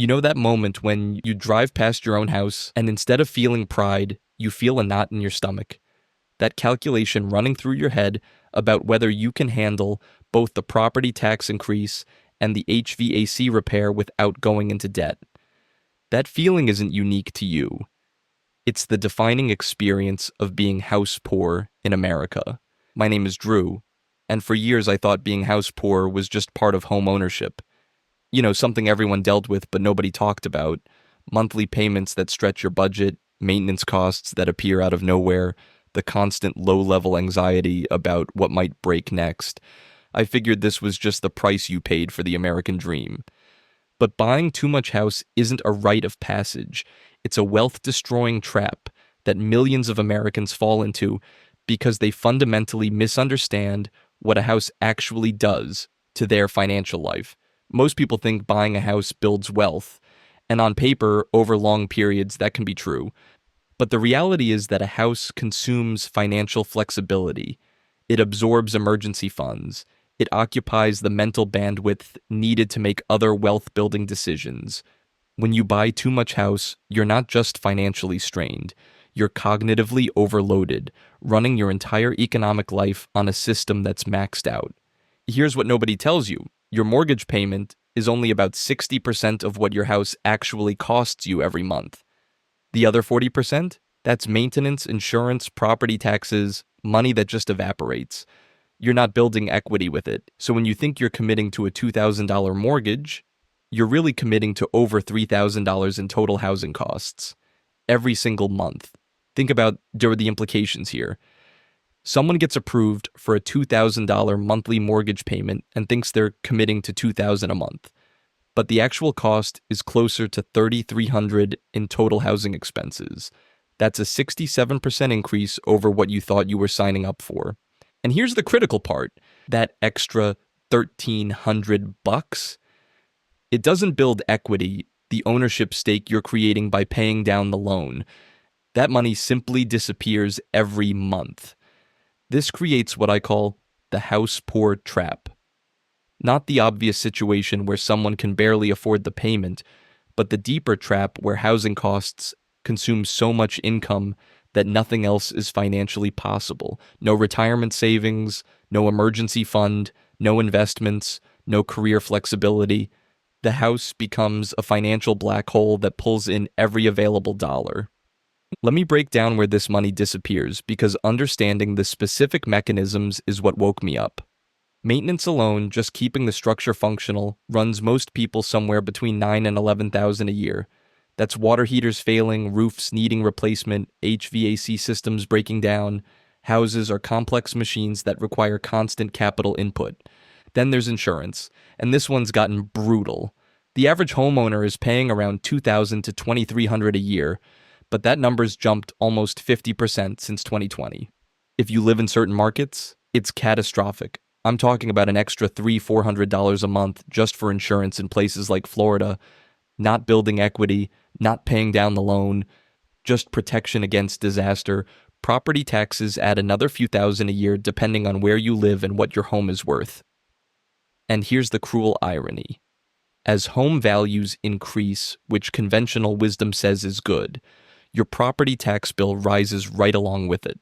You know that moment when you drive past your own house and instead of feeling pride, you feel a knot in your stomach? That calculation running through your head about whether you can handle both the property tax increase and the HVAC repair without going into debt. That feeling isn't unique to you. It's the defining experience of being house poor in America. My name is Drew, and for years I thought being house poor was just part of home ownership. Something everyone dealt with but nobody talked about. Monthly payments that stretch your budget, maintenance costs that appear out of nowhere, the constant low-level anxiety about what might break next. I figured this was just the price you paid for the American dream. But buying too much house isn't a rite of passage. It's a wealth-destroying trap that millions of Americans fall into because they fundamentally misunderstand what a house actually does to their financial life. Most people think buying a house builds wealth, and on paper, over long periods, that can be true. But the reality is that a house consumes financial flexibility. It absorbs emergency funds. It occupies the mental bandwidth needed to make other wealth-building decisions. When you buy too much house, you're not just financially strained. You're cognitively overloaded, running your entire economic life on a system that's maxed out. Here's what nobody tells you. Your mortgage payment is only about 60% of what your house actually costs you every month. The other 40%? That's maintenance, insurance, property taxes, money that just evaporates. You're not building equity with it. So when you think you're committing to a $2,000 mortgage, you're really committing to over $3,000 in total housing costs every single month. Think about the implications here. Someone gets approved for a $2,000 monthly mortgage payment and thinks they're committing to $2,000 a month. But the actual cost is closer to $3,300 in total housing expenses. That's a 67% increase over what you thought you were signing up for. And here's the critical part. That extra $1,300, it doesn't build equity, the ownership stake you're creating by paying down the loan. That money simply disappears every month. This creates what I call the house poor trap. Not the obvious situation where someone can barely afford the payment, but the deeper trap where housing costs consume so much income that nothing else is financially possible. No retirement savings, no emergency fund, no investments, no career flexibility. The house becomes a financial black hole that pulls in every available dollar. Let me break down where this money disappears, because understanding the specific mechanisms is what woke me up. Maintenance alone, just keeping the structure functional, runs most people somewhere between $9,000 and $11,000 a year. That's water heaters failing, roofs needing replacement, HVAC systems breaking down. Houses are complex machines that require constant capital input. Then there's insurance, and this one's gotten brutal. The average homeowner is paying around $2,000 to $2,300 a year, but that number's jumped almost 50% since 2020. If you live in certain markets, it's catastrophic. I'm talking about an extra $300-400 a month just for insurance in places like Florida, not building equity, not paying down the loan, just protection against disaster. Property taxes add another few thousand a year depending on where you live and what your home is worth. And here's the cruel irony. As home values increase, which conventional wisdom says is good, your property tax bill rises right along with it.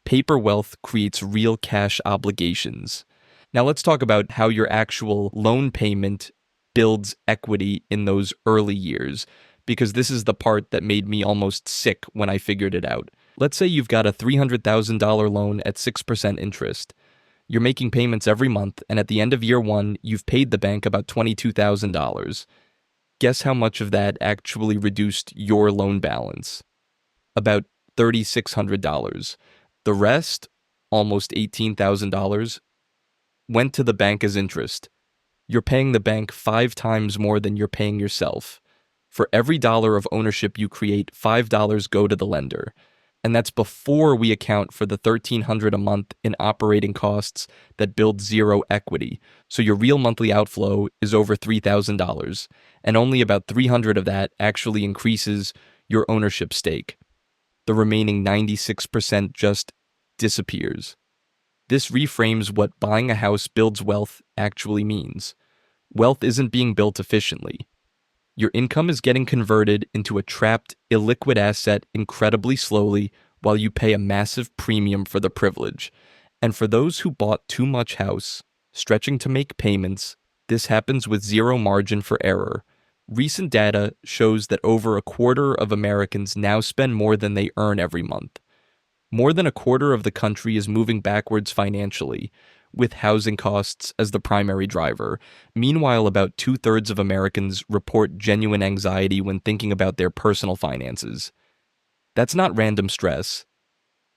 Paper wealth creates real cash obligations. Now let's talk about how your actual loan payment builds equity in those early years, because this is the part that made me almost sick when I figured it out. Let's say you've got a $300,000 loan at 6% interest. You're making payments every month, and at the end of year one, you've paid the bank about $22,000. Guess how much of that actually reduced your loan balance? About $3,600. The rest, almost $18,000, went to the bank as interest. You're paying the bank 5 times more than you're paying yourself. For every dollar of ownership you create, $5 go to the lender. And that's before we account for the $1,300 a month in operating costs that build zero equity. So your real monthly outflow is over $3,000, and only about $300 of that actually increases your ownership stake. The remaining 96% just disappears. This reframes what buying a house builds wealth actually means. Wealth isn't being built efficiently. Your income is getting converted into a trapped, illiquid asset incredibly slowly while you pay a massive premium for the privilege. And for those who bought too much house, stretching to make payments, this happens with zero margin for error. Recent data shows that over a quarter of Americans now spend more than they earn every month. More than a quarter of the country is moving backwards financially, with housing costs as the primary driver. Meanwhile, about two-thirds of Americans report genuine anxiety when thinking about their personal finances. That's not random stress.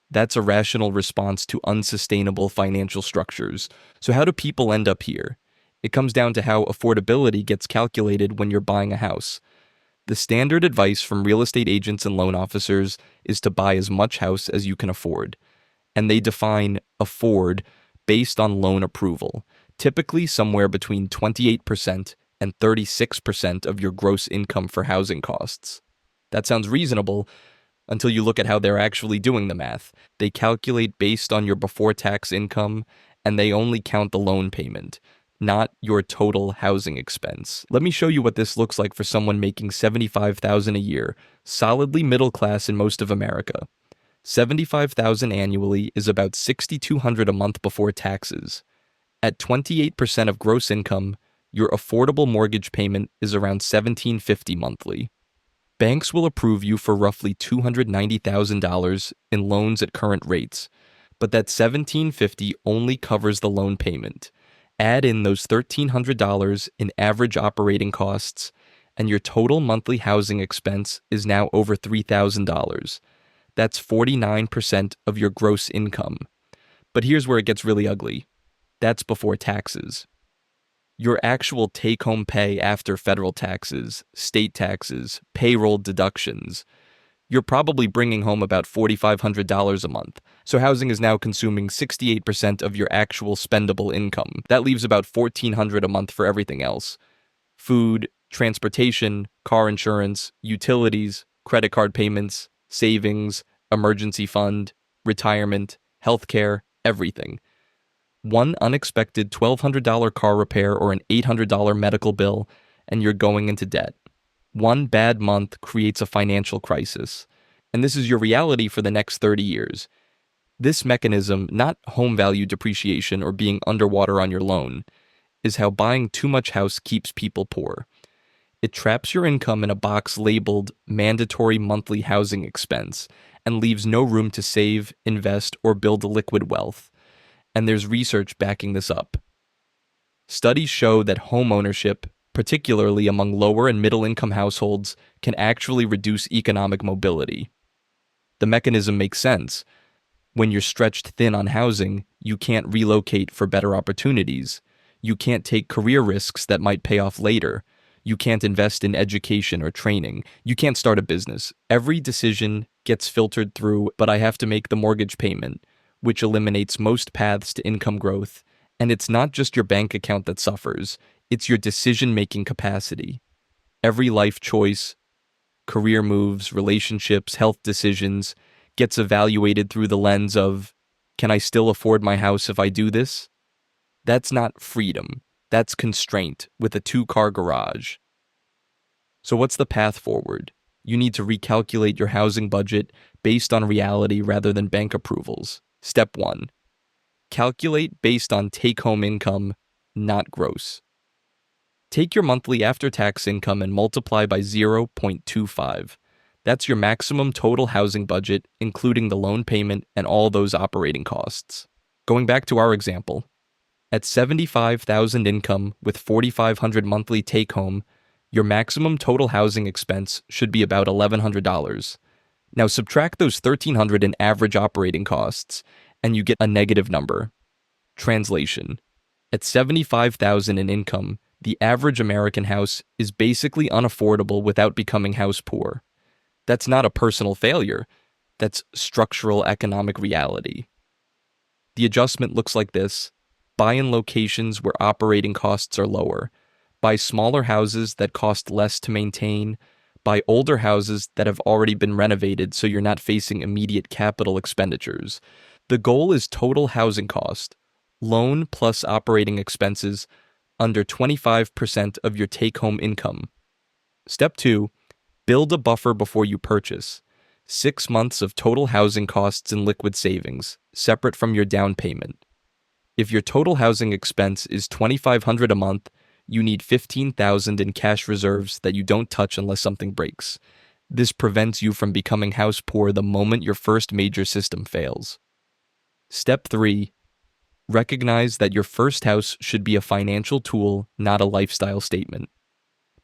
That's a rational response to unsustainable financial structures. So how do people end up here? It comes down to how affordability gets calculated when you're buying a house. The standard advice from real estate agents and loan officers is to buy as much house as you can afford. And they define afford based on loan approval, typically somewhere between 28% and 36% of your gross income for housing costs. That sounds reasonable until you look at how they're actually doing the math. They calculate based on your before-tax income, and they only count the loan payment, not your total housing expense. Let me show you what this looks like for someone making $75,000 a year, solidly middle class in most of America. $75,000 annually is about $6,200 a month before taxes. At 28% of gross income, your affordable mortgage payment is around $1,750 monthly. Banks will approve you for roughly $290,000 in loans at current rates, but that $1,750 only covers the loan payment. Add in those $1,300 in average operating costs, and your total monthly housing expense is now over $3,000. That's 49% of your gross income. But here's where it gets really ugly. That's before taxes. Your actual take-home pay after federal taxes, state taxes, payroll deductions, you're probably bringing home about $4,500 a month. So housing is now consuming 68% of your actual spendable income. That leaves about $1,400 a month for everything else. Food, transportation, car insurance, utilities, credit card payments, savings, emergency fund, retirement, healthcare, everything. One unexpected $1,200 car repair or an $800 medical bill, and you're going into debt. One bad month creates a financial crisis, and this is your reality for the next 30 years. This mechanism, not home value depreciation or being underwater on your loan, is how buying too much house keeps people poor. It traps your income in a box labeled mandatory monthly housing expense and leaves no room to save, invest, or build liquid wealth. And there's research backing this up. Studies show that home ownership, particularly among lower and middle-income households, can actually reduce economic mobility. The mechanism makes sense. When you're stretched thin on housing, you can't relocate for better opportunities. You can't take career risks that might pay off later. You can't invest in education or training. You can't start a business. Every decision gets filtered through, but I have to make the mortgage payment, which eliminates most paths to income growth. And it's not just your bank account that suffers, it's your decision-making capacity. Every life choice, career moves, relationships, health decisions, gets evaluated through the lens of, can I still afford my house if I do this? That's not freedom. That's constraint with a two-car garage. So what's the path forward? You need to recalculate your housing budget based on reality rather than bank approvals. Step 1. Calculate based on take-home income, not gross. Take your monthly after-tax income and multiply by 0.25. That's your maximum total housing budget, including the loan payment and all those operating costs. Going back to our example, at $75,000 income with $4,500 monthly take-home, your maximum total housing expense should be about $1,100. Now subtract those $1,300 in average operating costs, and you get a negative number. Translation: at $75,000 in income, the average American house is basically unaffordable without becoming house poor. That's not a personal failure. That's structural economic reality. The adjustment looks like this. Buy in locations where operating costs are lower. Buy smaller houses that cost less to maintain. Buy older houses that have already been renovated so you're not facing immediate capital expenditures. The goal is total housing cost, loan plus operating expenses, under 25% of your take-home income. Step 2, build a buffer before you purchase. 6 months of total housing costs and liquid savings, separate from your down payment. If your total housing expense is $2,500 a month, you need $15,000 in cash reserves that you don't touch unless something breaks. This prevents you from becoming house poor the moment your first major system fails. Step 3, recognize that your first house should be a financial tool, not a lifestyle statement.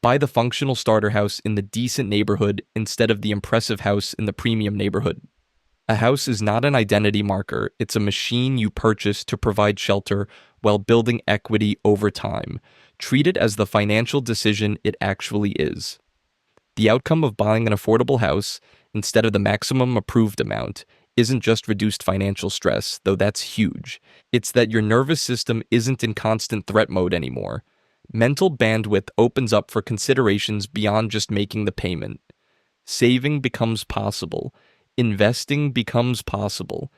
Buy the functional starter house in the decent neighborhood instead of the impressive house in the premium neighborhood. A house is not an identity marker, it's a machine you purchase to provide shelter while building equity over time. Treat it as the financial decision it actually is. The outcome of buying an affordable house, instead of the maximum approved amount, isn't just reduced financial stress, though that's huge. It's that your nervous system isn't in constant threat mode anymore. Mental bandwidth opens up for considerations beyond just making the payment. Saving becomes possible. Investing becomes possible.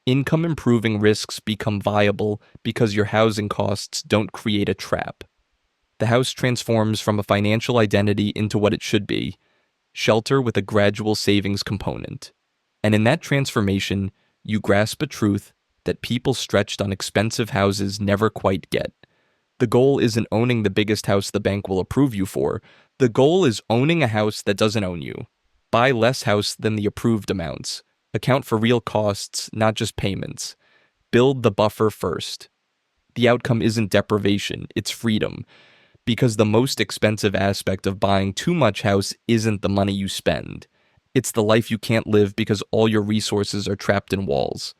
Income improving risks become viable because your housing costs don't create a trap. The house transforms from a financial identity into what it should be, shelter with a gradual savings component. And in that transformation, you grasp a truth that people stretched on expensive houses never quite get. The goal isn't owning the biggest house the bank will approve you for. The goal is owning a house that doesn't own you. Buy less house than the approved amounts. Account for real costs, not just payments. Build the buffer first. The outcome isn't deprivation, it's freedom. Because the most expensive aspect of buying too much house isn't the money you spend. It's the life you can't live because all your resources are trapped in walls.